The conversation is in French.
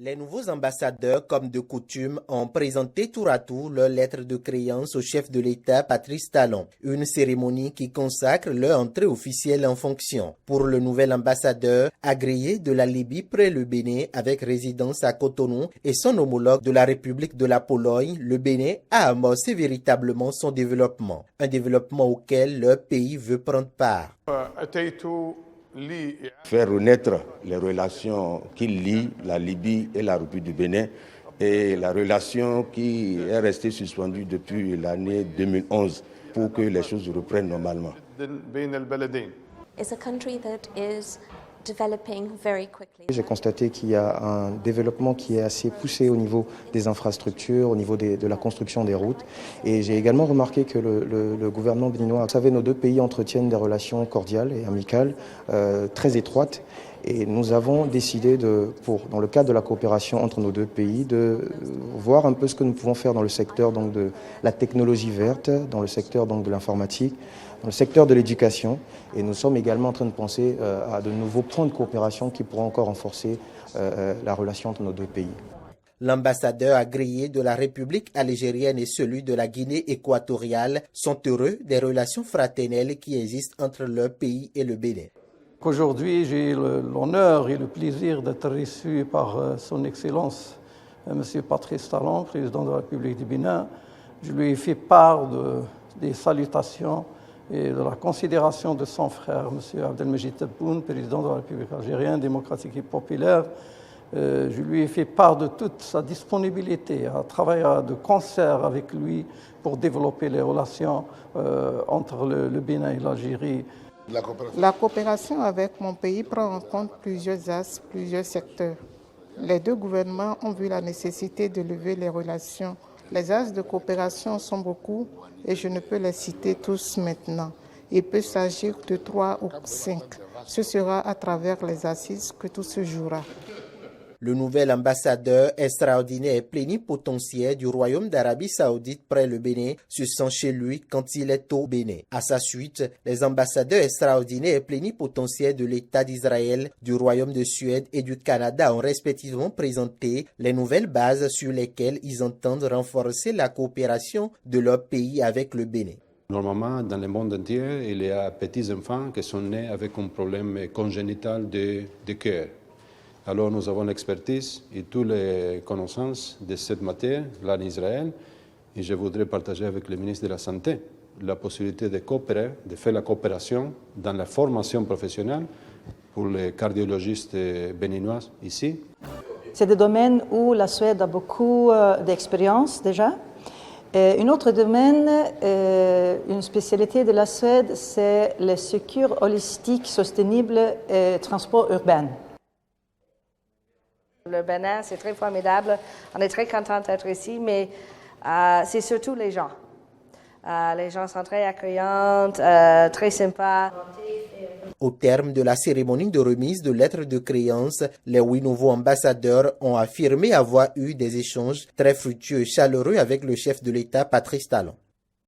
Les nouveaux ambassadeurs, comme de coutume, ont présenté tour à tour leur lettre de créance au chef de l'État, Patrice Talon. Une cérémonie qui consacre leur entrée officielle en fonction. Pour le nouvel ambassadeur, agréé de la Libye près le Bénin avec résidence à Cotonou et son homologue de la République de la Pologne, le Bénin a amorcé véritablement son développement. Un développement auquel leur pays veut prendre part. Faire renaître les relations qui lient la Libye et la République du Bénin et la relation qui est restée suspendue depuis l'année 2011 pour que les choses reprennent normalement. J'ai constaté qu'il y a un développement qui est assez poussé au niveau des infrastructures, au niveau de la construction des routes. Et j'ai également remarqué que le gouvernement béninois, vous savez, nos deux pays entretiennent des relations cordiales et amicales, très étroites. Et nous avons décidé, dans le cadre de la coopération entre nos deux pays, de voir un peu ce que nous pouvons faire dans le secteur donc, de la technologie verte, dans le secteur donc, de l'informatique, dans le secteur de l'éducation. Et nous sommes également en train de penser à de nouveaux points de coopération qui pourront encore renforcer la relation entre nos deux pays. L'ambassadeur agréé de la République algérienne et celui de la Guinée équatoriale sont heureux des relations fraternelles qui existent entre leur pays et le Bénin. Aujourd'hui, j'ai l'honneur et le plaisir d'être reçu par son Excellence, M. Patrice Talon, président de la République du Bénin. Je lui ai fait part des salutations et de la considération de son frère, M. Abdelmejid Tebboune, président de la République algérienne, démocratique et populaire. Je lui ai fait part de toute sa disponibilité à travailler de concert avec lui pour développer les relations entre le Bénin et l'Algérie. La coopération avec mon pays prend en compte plusieurs axes, plusieurs secteurs. Les deux gouvernements ont vu la nécessité de lever les relations. Les axes de coopération sont beaucoup et je ne peux les citer tous maintenant. Il peut s'agir de 3 ou 5. Ce sera à travers les assises que tout se jouera. Le nouvel ambassadeur extraordinaire et plénipotentiaire du Royaume d'Arabie Saoudite près le Bénin se sent chez lui quand il est au Bénin. À sa suite, les ambassadeurs extraordinaires et plénipotentiaires de l'État d'Israël, du Royaume de Suède et du Canada ont respectivement présenté les nouvelles bases sur lesquelles ils entendent renforcer la coopération de leur pays avec le Bénin. Normalement, dans le monde entier, il y a petits enfants qui sont nés avec un problème congénital de cœur. Alors nous avons l'expertise et toutes les connaissances de cette matière là en Israël et je voudrais partager avec le ministre de la Santé la possibilité de coopérer, de faire la coopération dans la formation professionnelle pour les cardiologistes béninois ici. C'est des domaines où la Suède a beaucoup d'expérience déjà. Un autre domaine, une spécialité de la Suède, c'est le secours holistique, sostenible et transport urbain. Le Bénin, c'est très formidable. On est très contents d'être ici, mais c'est surtout les gens. Les gens sont très accueillants, très sympas. Au terme de la cérémonie de remise de lettres de créance, les 8 nouveaux ambassadeurs ont affirmé avoir eu des échanges très fructueux et chaleureux avec le chef de l'État, Patrice Talon.